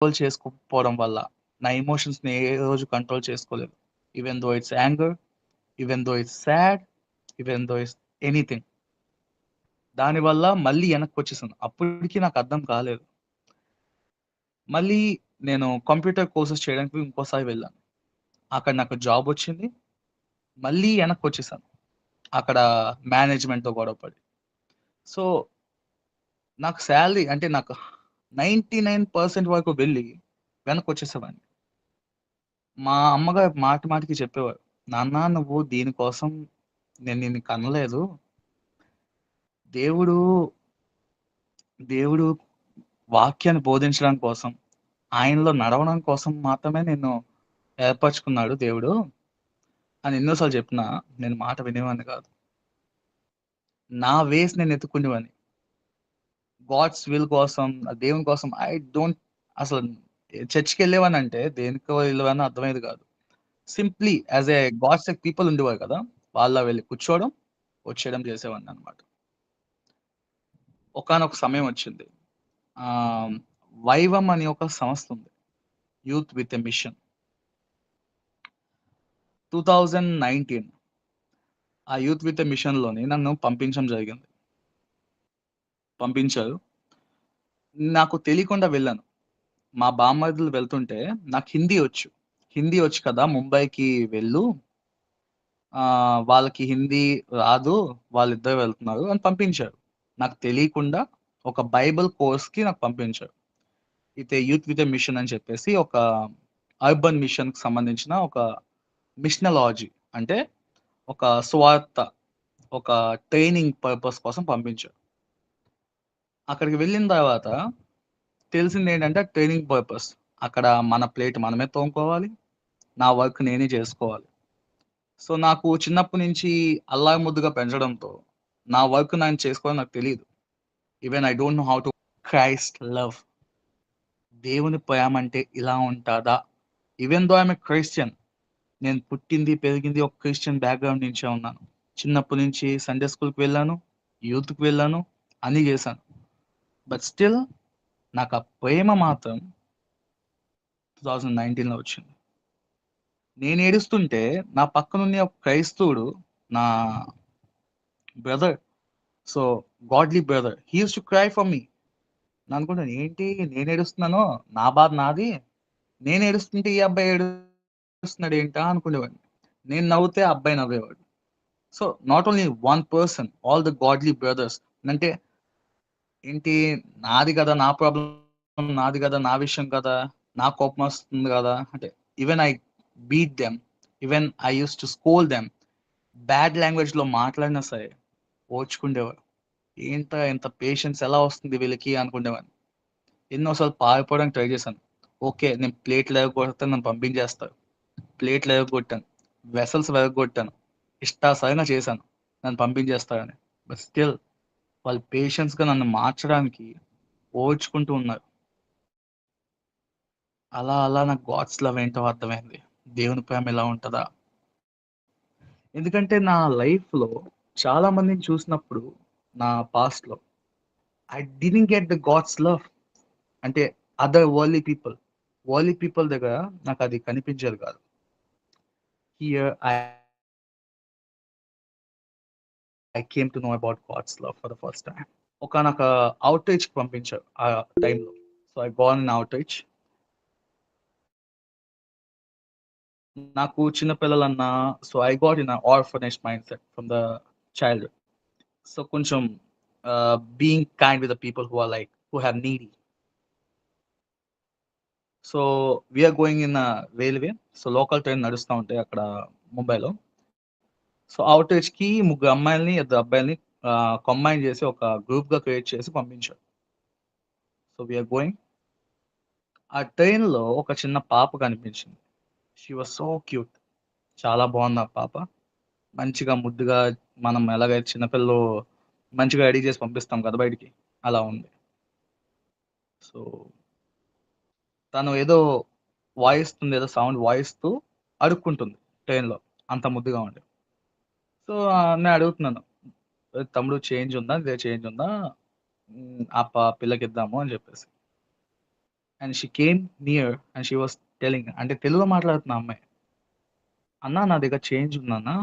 Control చేసుకోకపోవడం వల్ల నా ఎమోషన్స్‌ని ఏ రోజు కంట్రోల్ చేసుకోలేదు. Even though it's anger, even though it's sad, even though it's anything. దానివల్ల మళ్ళీ వెనక్కొచ్చేసాను. అప్పటికి నాకు అర్థం కాలేదు. మళ్ళీ నేను కంప్యూటర్ కోర్సెస్ చేయడానికి ఇంకోసారి వెళ్ళాను. అక్కడ నాకు జాబొచ్చింది. మళ్ళీ వెనక్కొచ్చేసాను. అక్కడ మేనేజ్‌మెంట్‌తో గొడవ పడి. సో, నాకు సాలరీ అంటే నాకు 99% వరకు వెళ్ళి వెనక్కొచ్చేసేవాడిని. మా అమ్మగారు మాటి మాటికి చెప్పేవారు. "నాన్న నువ్వు దీనికోసం నేను నిన్ను కనలేదు. దేవుడు, దేవుడు వాక్యాన్ని బోధించడం కోసం, ఆయనలో నడవడం కోసం మాత్రమే నిన్ను ఏర్పరచుకున్నాడు దేవుడు" అని ఎన్నో సార్లు చెప్పినా నేను మాట వినేవాడిని కాదు. నా వేస్ నేను ఎతుక్కునేవాడిని. గాడ్స్ విల్ కోసం, ఆ దేవుని కోసం ఐ డోంట్ అసలు చర్చ్‌కెళ్ళేవాడినంటే దేనికో వెళ్ళేవాడినో అర్థమయ్యేది కాదు. Simply as a God sake people ఉండేవారు కదా! వాళ్ళలో వెళ్లి కూర్చోవడం, వచ్చేయడం చేసేవాడిననమాట. ఒకానొక సమయం వచ్చింది. ఆహ్, వైవం అనే ఒక సంస్థ ఉంది. Youth with a machine. 2019 ఆ యూత్ విత్ ఎ మిషన్‌లోని నన్ను పంపించడం జరిగింది. పంపించారు. నాకు తెలియకుండా వెళ్ళాను. మా బామర్దులు వెళ్తుంటే నాకు హిందీ వచ్చు. హిందీ వచ్చు కదా! ముంబైకి వెళ్ళు. వాళ్ళకి హిందీ రాదు. వాళ్ళిద్దరు వెళ్తున్నారు అని పంపించారు. నాకు తెలియకుండా ఒక బైబిల్ కోర్స్‌కి నాకు పంపించారు. అయితే యూత్ విత్ ఎ మిషన్ అని చెప్పేసి ఒక అర్బన్ మిషన్‌కి సంబంధించిన ఒక మిషనలాజీ అంటే ఒక సువార్త, ఒక ట్రైనింగ్ పర్పస్ కోసం పంపించారు. అక్కడికి వెళ్ళిన తర్వాత తెలిసిందేంటంటే ట్రైనింగ్ పర్పస్. అక్కడ మన ప్లేట్ మనమే తోముకోవాలి. నా వర్క్ నేనే చేసుకోవాలి. సో, నాకు చిన్నప్పటి నుంచి అల్లారు ముద్దుగా పెంచడంతో, నా వర్క్ నేను చేసుకోవడం నాకు తెలీదు. Even I don't know how to Christ love. దేవుని ప్రేమ అంటే ఇలా ఉంటదా? Even though I am a Christian. నేను పుట్టింది, పెరిగింది ఒక క్రిస్టియన్ బ్యాక్‌గ్రౌండ్ నుంచే ఉన్నాను. చిన్నప్పటి నుంచి సండే స్కూల్‌కి వెళ్ళాను, యూత్‌కి వెళ్ళాను, అన్నీ చేశాను. బట్ స్టిల్ నాకు ఆ ప్రేమ మాత్రం 2019లో వచ్చింది. నేను ఏడుస్తుంటే నా పక్కనున్న ఒక క్రైస్తవుడు నా brother. So, godly brother. He used to cry for me. నేననుకున్నాను ఏంటి నేను ఏడుస్తున్నాను, నా బాధ నాది. నేను ఏడుస్తుంటే ఈ అబ్బాయి ఏడుస్తున్నాడు ఏంటా అనుకునేవాడిని. నేను నవ్వుతే ఆ అబ్బాయి నవ్వేవాడు. So, not only one person, all the godly brothers. అంటే ఏంటి నాది గదా! నా ప్రాబ్లమ్ నాది గదా! నా విషయం కదా! నాకు కోపమొస్తుంది గదా! అంటే even I beat them. Even I used to scold them. Bad లాంగ్వేజ్‌లో మాట్లాడినా సరే ఓర్చుకుండేవారు. ఏంటా ఇంత పేషెన్స్ ఎలా వస్తుంది వీళ్ళకి అనుకునేవాడిని. ఎన్నో సార్లు పారిపోవడానికి ట్రై చేశాను. ఓకే. నేను ప్లేట్లు ఇరగ్గొడితే నన్ను పంపించేస్తారు. ప్లేట్లు ఇరగ్గొట్టాను. వెసల్స్ విరగ్గొట్టాను. ఇష్టాసాయంగా చేశాను. నన్ను పంపించేస్తారని. బట్ స్టిల్ వాళ్ళు పేషెన్స్‌గా నన్ను మార్చడానికి ఓర్చుకుంటూ ఉన్నారు. అలా అలా నాకు గాడ్స్ లవ్ ఏంటో అర్థమైంది. దేవుని ప్రేమ ఇలా ఉంటదా? ఎందుకంటే నా లైఫ్‌లో చాలా మందిని చూసినప్పుడు నా పాస్ట్‌లో I didn't get the God's love. అంటే other worldly people. Worldly people దగ్గర నాకది కనిపించేది కాదు. Here I came to know about God's love for the first time. ఒకానొక ఔట్‌రీచ్‌కి పంపించారు ఆ టైంలో. So, I gone in outreach. నాకు చిన్న పిల్లలన్నా so, I got in orphanage mindset from the childhood. So, కొంచెం being kind with the people who are like who have needy. So, we are going in railway. So, local train నడుస్తా ఉంటాయి అక్కడ ముంబైలో. So, ఔట్‌రీచ్‌కి ముగ్గురు అమ్మాయిల్ని, ఇద్దరు అబ్బాయిల్ని combine చేసి ఒక గ్రూప్‌గా క్రియేట్ చేసి పంపించారు. So, we are going. ఆ ట్రైన్‌లో ఒక చిన్న పాప కనిపించింది. She was so cute. చాలా బాగుంది ఆ పాప. మంచిగా ముద్దుగా మనం ఎలాగైతే చిన్న పిల్లలు మంచిగా రెడీ చేసి పంపిస్తాం కదా బయటికి. అలా ఉంది. సో, తను ఏదో వాయిస్తుంది. ఏదో సౌండ్ వాయిస్తూ అడుక్కుంటుంది ట్రైన్‌లో. అంత ముద్దుగా ఉండి. సో, నేను అడుగుతున్నాను. తమ్ముడు చేంజ్ ఉందా? చేంజ్ ఉందా? ఆ పిల్లకిద్దాము అని చెప్పేసి. And she came near and she was telling, అంటే తెలుగులో మాట్లాడుతున్న అమ్మాయి. అన్నా నా దగ్గర చేంజ్ ఉందన్నా,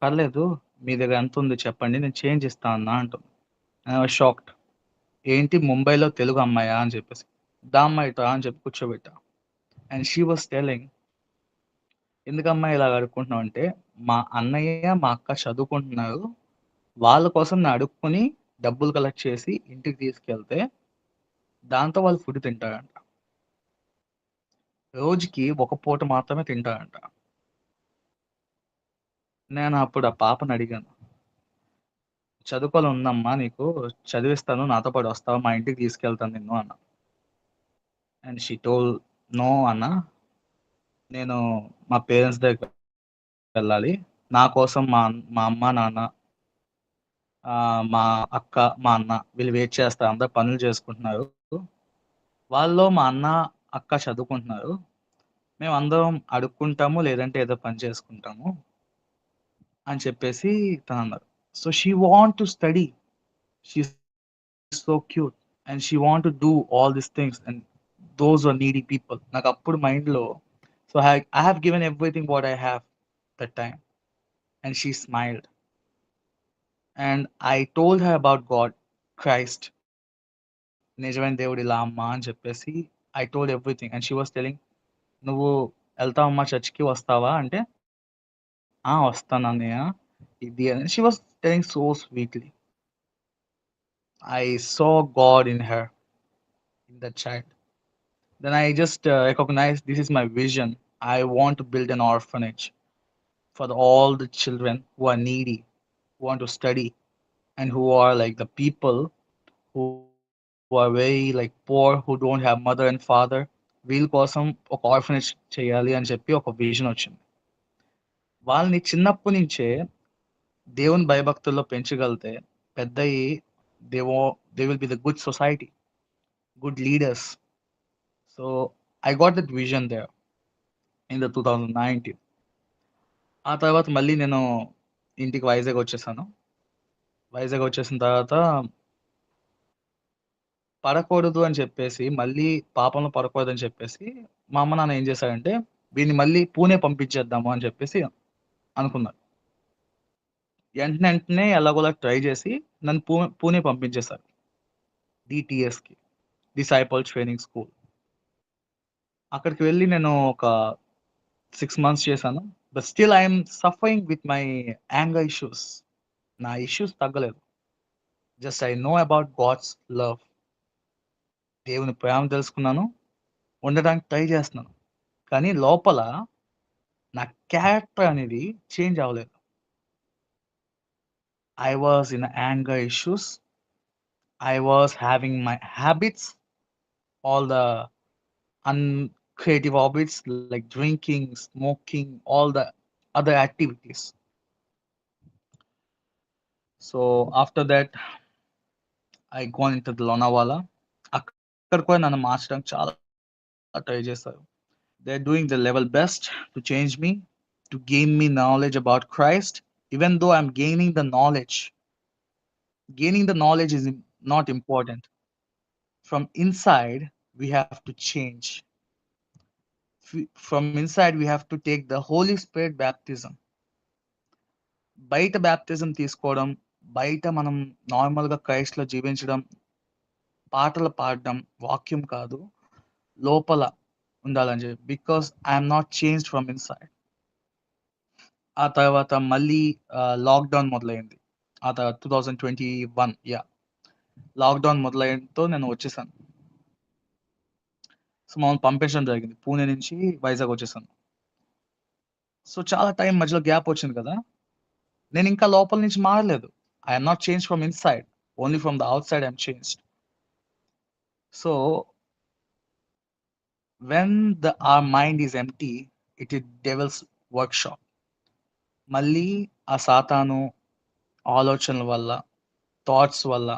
పర్లేదు మీ దగ్గర ఎంత ఉంది చెప్పండి నేను చేంజ్ ఇస్తా అన్నా అంటుంది. I was shocked. ఏంటి ముంబైలో తెలుగు అమ్మాయా అని చెప్పేసి. దా అమ్మాయితో అని చెప్పి కూర్చోబెట్టా. అండ్ షీ వాస్ టెలింగ్, ఎందుకమ్మా ఇలా అడుక్కుంటున్నావు అంటే, మా అన్నయ్య మా అక్క చదువుకుంటున్నారు, వాళ్ళ కోసం నేను అడుక్కుని డబ్బులు కలెక్ట్ చేసి ఇంటికి తీసుకెళ్తే దాంతో వాళ్ళు ఫుడ్ తింటారంట. రోజుకి ఒక పూట మాత్రమే తింటారంట. నేను అప్పుడు ఆ పాపని అడిగాను, చదువుకోవాలని ఉందమ్మా నీకు, చదివిస్తాను నాతో పాటు వస్తావా, మా ఇంటికి తీసుకెళ్తాను నిన్ను అన్న. అండ్ షీ టోల్, నో అన్న, నేను మా పేరెంట్స్ దగ్గరికి వెళ్ళాలి, నా కోసం మా అమ్మ నాన్న, మా అక్క మా అన్న వీళ్ళు వెయిట్ చేస్తారు, అందరు పనులు చేసుకుంటున్నారు, వాళ్ళలో మా అన్న అక్క చదువుకుంటున్నారు, మేము అందరం అడుక్కుంటాము లేదంటే ఏదో పని చేసుకుంటాము అని చెప్పేసి తను అన్నారు. So she want to study, she so cute and she want to do all these things and those are needy people. నాకు అప్పుడు మైండ్లో, so I have given everything what I have that time. And she smiled and I told her about God, Christ, నిజమైన దేవుడు ఇలా అమ్మా అని చెప్పేసి I told everything. And she was telling, నువ్వు వెళ్తావమ్మా చర్చ్కి వస్తావా అంటే, వస్తాను అన్నయ్య ఇది అని. She was telling so sweetly. I saw God in her, in that child. Then I just recognized this is my vision. I want to build an orphanage for all the children who are needy, who want to study, and who are like the people who are very like poor, who don't have mother and father. వీళ్ళ కోసం ఒక orphanage చేయాలి అని చెప్పి ఒక vision వచ్చింది. వాళ్ళని చిన్నప్పటి నుంచే దేవుని భయభక్తుల్లో పెంచగలితే పెద్దయి they will be the good society, good leaders. So I got that vision there in the 2019. ఆ తర్వాత మళ్ళీ నేను ఇంటికి వైజాగ్ వచ్చేసాను. వైజాగ్ వచ్చేసిన తర్వాత పడకూడదు అని చెప్పేసి, మళ్ళీ పాపంలో పడకూడదని చెప్పేసి, మా అమ్మ, నాన్న ఏం చేశారంటే, వీడిని మళ్ళీ పూణే పంపించేద్దాము అని చెప్పేసి అనుకున్నారు. వెంటనే ఎలాగోలా ట్రై చేసి నన్ను పూణే పంపించేశారు. డీటీఎస్‌కి, డిసైపుల్ ట్రైనింగ్ స్కూల్. అక్కడికి వెళ్ళి నేను ఒక 6 మంత్స్ చేశాను. But still I am suffering with my anger issues. నా ఇష్యూస్ తగ్గలేదు. Just I know about God's love. దేవుని ప్రేమ తెలుసుకున్నాను. ఉండడానికి ట్రై చేస్తున్నాను. కానీ లోపల నా క్యారెక్టర్ అనేది చేంజ్ అవ్వలేదు. I was in anger issues. I was having my habits, all the uncreative habits like drinking, smoking, all the other activities. So after that, I gone into the Lonavala. అక్కడ కూడా నన్ను మార్చడానికి చాలా try చేశారు. They're doing the level best to change me, to gain me knowledge about Christ. Even though I'm gaining the knowledge is not important. From inside, we have to change. From inside, we have to take the Holy Spirit baptism. బయట baptism తీసుకోవడం, బయట మనం నార్మల్గా క్రైస్ట్లో జీవించడం, పాటలు పాడడం వాక్యం కాదు, లోపల ఉండాలని చెప్పి, because I'm not changed from inside. ఆ తర్వాత మళ్ళీ లాక్డౌన్ మొదలైంది. ఆ తర్వాత 2021 లాక్డౌన్ మొదలయ్యడంతో నేను వచ్చేసాను. సో మమ్మల్ని పంపించడం జరిగింది. పూణే నుంచి వైజాగ్ వచ్చేసాను. సో చాలా టైం మధ్యలో గ్యాప్ వచ్చింది కదా, నేను ఇంకా లోపల నుంచి మారలేదు. I'm not change from inside, only from the out side I'm changed. So when our mind is empty, it is devil's workshop. మళ్ళీ ఆ సాతాను ఆలోచనల వల్ల, థాట్స్ వల్ల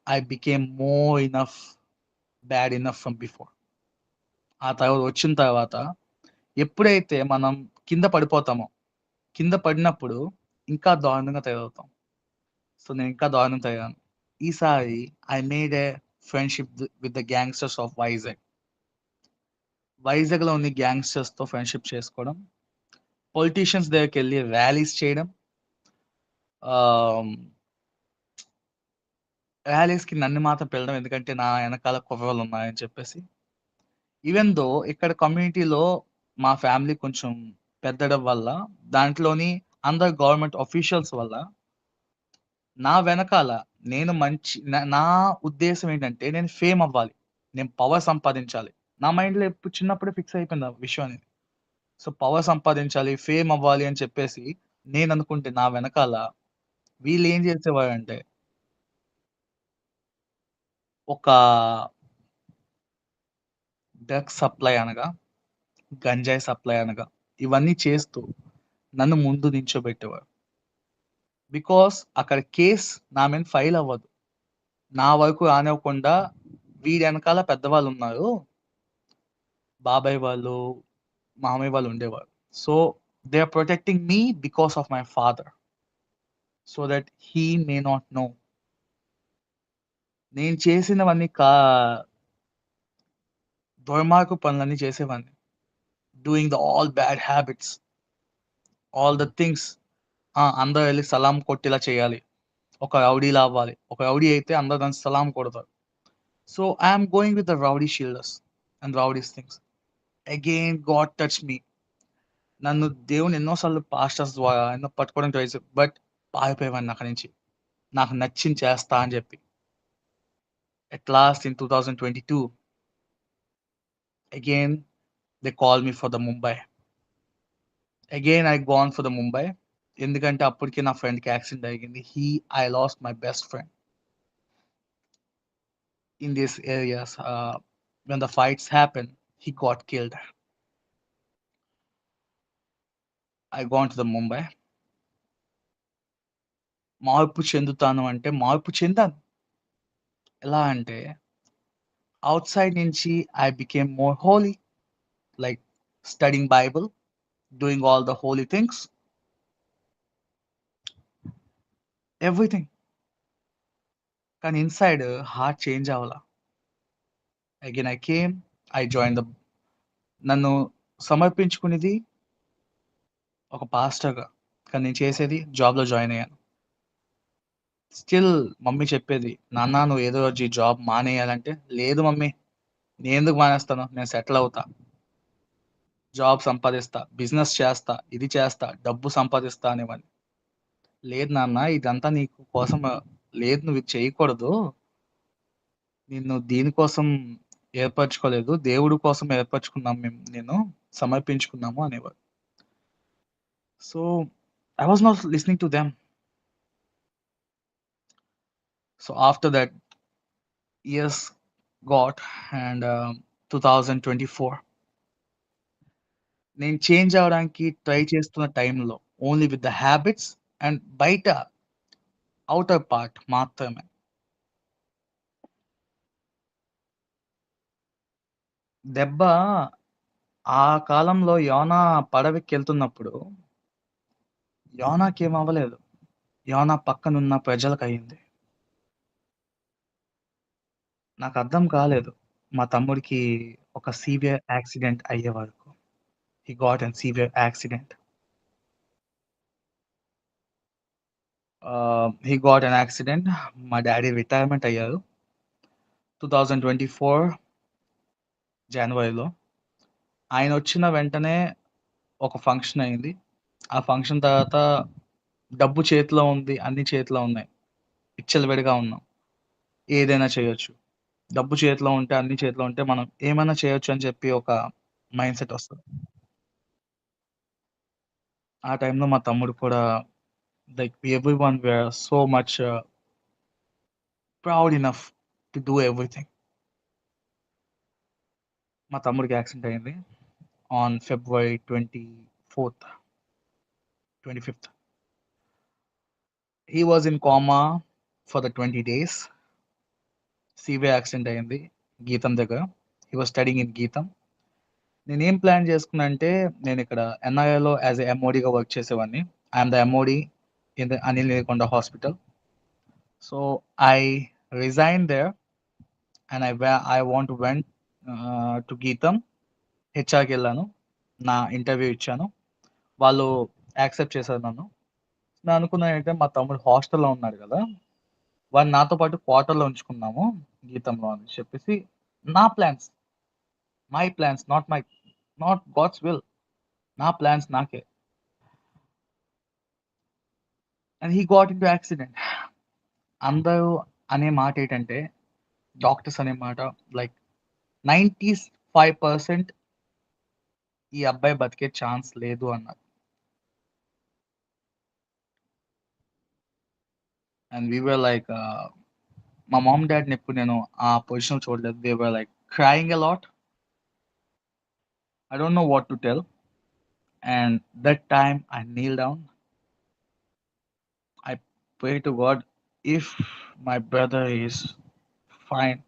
I became more enough bad enough from before. ఆ తర్వాత వచ్చిన తర్వాత ఎప్పుడైతే మనం కింద పడిపోతామో, కింద పడినప్పుడు ఇంకా దారుణంగా తయారవుతాం. సో నేను ఇంకా దారుణంగా తయారాను. ఈసారి I made A friendship with the gangsters of Vizag. వైజాగ్లో ఉన్న గ్యాంగ్స్టర్స్తో ఫ్రెండ్షిప్ చేసుకోవడం, పొలిటీషియన్స్ దగ్గరికి వెళ్ళి ర్యాలీస్ చేయడం, ర్యాలీస్కి నన్ను మాత్రం పిలవడం ఎందుకంటే నా వెనకాల కుర్రోళ్ళు ఉన్నాయని చెప్పేసి. ఈవెన్ దో ఇక్కడ కమ్యూనిటీలో మా ఫ్యామిలీ కొంచెం పెద్దడం వల్ల, దాంట్లోని అందరు గవర్నమెంట్ అఫీషియల్స్ వల్ల నా వెనకాల నేను మంచి నా ఉద్దేశం ఏంటంటే నేను ఫేమ్ అవ్వాలి. నేను పవర్ సంపాదించాలి. నా మైండ్‌లో ఎప్పుడు చిన్నప్పుడే ఫిక్స్ అయిపోయింది ఆ విషయం అనేది. సో, పవర్ సంపాదించాలి, ఫేమ్ అవ్వాలి అని చెప్పేసి నేననుకుంటే నా వెనకాల వీళ్ళేం చేసేవారంటే ఒక డ్రగ్స్ సప్లై అనగా, గంజాయి సప్లై అనగా ఇవన్నీ చేస్తూ నన్ను ముందు నించోబెట్టేవారు. బికాస్ అక్కడ కేస్ నా మీద ఫైల్ అవ్వదు. నా వరకు రానివ్వకుండా వీడి ఎనకాల పెద్దవాళ్ళున్నారు. బాబాయ్ వాళ్ళు, మామయ్య వాళ్ళు ఉండేవారు. So, they are protecting me because of my father. So that he may not know. నేను చేసినవన్నీ దుర్మార్గు పనులన్నీ చేసేవాడిని. Doing the all bad habits, all the things. అందరూ ఎళ్లి సలాం కొట్టేలా చేయాలి. ఒక రౌడీలా అవ్వాలి. ఒక రౌడీ అయితే అందరూ దానికి సలాం కొడతారు. So, I am going with the rowdy sheeters and rowdies things. Again God touch me. నన్ను దేవుడు ఎన్నో సార్లు పాస్టర్స్ ద్వారా ఎన్నో పట్టుకోవడానికి ట్రై చేశారు. బట్ పారిపోయేవాడిని అక్కడి నుంచి. నాకు నచ్చింది చేస్తా అని చెప్పి. At last in 2022, again they called me for the Mumbai. Again I gone for the Mumbai. ఎందుకంటే అప్పటికే నా ఫ్రెండ్‌కి యాక్సిడెంట్ అయింది. I lost my best friend in these areas. When the fights happened, he got killed. I gone to the Mumbai. మార్పు చెందుతాను అంటే మార్పు చెందాను. ఎలా అంటే outside నుంచి I became more holy, like studying Bible, doing all the holy things, everything. కానీ inside heart change అవ్వలా. Again I came, I join the నన్ను సమర్పించుకునేది ఒక పాస్టర్‌గా. కానీ నేను చేసేది జాబ్‌లో జాయిన్ అయ్యాను. స్టిల్ మమ్మీ చెప్పేది, "నాన్న నువ్వు ఏదో రోజు ఈ జాబ్ మానేయాలంటే," "లేదు మమ్మీ, నేనెందుకు మానేస్తాను? నేను సెటిల్ అవుతా. జాబ్ సంపాదిస్తా, బిజినెస్ చేస్తా, ఇది చేస్తా, డబ్బు సంపాదిస్తా" అనేవాడిని. "లేదు నాన్న ఇదంతా నీకు కోసం లేదు నువ్వు ఇది చేయకూడదు. నిన్ను దీనికోసం ఏర్పరచుకోలేదు. దేవుడి కోసం ఏర్పరచుకున్నాం నిన్ను సమర్పించుకున్నాము" అనేవారు. So, I was not listening to them. So, after that years got and 2024 నేను చేంజ్ అవ్వడానికి ట్రై చేస్తున్న టైంలో only with the habits and బయట ఔటర్ పార్ట్ మాత్రమే. దెబ్బ ఆ కాలంలో యోనా పడవెక్కెళ్తున్నప్పుడు యోనాకేమవ్వలేదు. యోనా పక్కనున్న ప్రజలకయింది. నాకర్థం కాలేదు. మా తమ్ముడికి ఒక సివియర్ యాక్సిడెంట్ అయ్యే వరకు. He got in severe accident. He got an accident. మా డ్యాడీ రిటైర్మెంట్ అయ్యారు. 2024 జనవరిలో. ఆయనొచ్చిన వెంటనే ఒక ఫంక్షన్ అయింది. ఆ ఫంక్షన్ తర్వాత డబ్బు చేతిలో ఉంది. అన్ని చేతిలో ఉన్నాయి. విచ్చలవిడిగా ఉన్నాం. ఏదైనా చేయొచ్చు. డబ్బు చేతిలో ఉంటే, అన్ని చేతిలో ఉంటే మనం ఏమైనా చేయొచ్చు అని చెప్పి ఒక మైండ్‌సెట్ ఒస్తది. ఆ టైంలో మా తమ్ముడు కూడా like everyone were so much proud enough to do everything. మా తమ్ముడికి యాక్సిడెంట్ అయింది. ఆన్ ఫిబ్రవరి 24థ్, 25థ్. He was in coma for the 20 days. Severe accident అయింది గీతం దగ్గర. హి వాస్ స్టడీయింగ్ ఇన్ గీతం. నేనేం ప్లాన్ చేసుకున్నా అంటే, నేనిక్కడ ఎన్‌ఐఏలో యాస్ ఎ ఎంఓడీగా వర్క్ చేసేవాడిని. I am the MOD in the Anil Neelakonda hospital. So, I resigned there and I want went to Gitam. హెచ్ఆర్కి వెళ్ళాను, నా ఇంటర్వ్యూ ఇచ్చాను. వాళ్ళు యాక్సెప్ట్ చేశారు నన్ను. నేను అనుకున్నాను ఏంటంటే మా తమ్ముడు హాస్టల్లో ఉన్నాడు కదా, వాడిని నాతో పాటు క్వార్టర్లో ఉంచుకున్నాము గీతంలో అని చెప్పేసి. నా plans, my plans, not God's will, నా ప్లాన్స్ నాకే. And he got into accident. అందరూ అనే మాట ఏంటంటే, డాక్టర్స్ అనే మాట, లైక్ 95% ఈ అబ్బాయి బతికే ఛాన్స్ లేదు అన్నారు. అండ్ వీ వర్ లైక్, మా మామ్ డాడ్ని ఎప్పుడు నేను ఆ పొజిషన్ చూడలేదు. They were like crying a lot. I don't know what to tell. And that time I kneel down, I pray to God, if my brother is fine,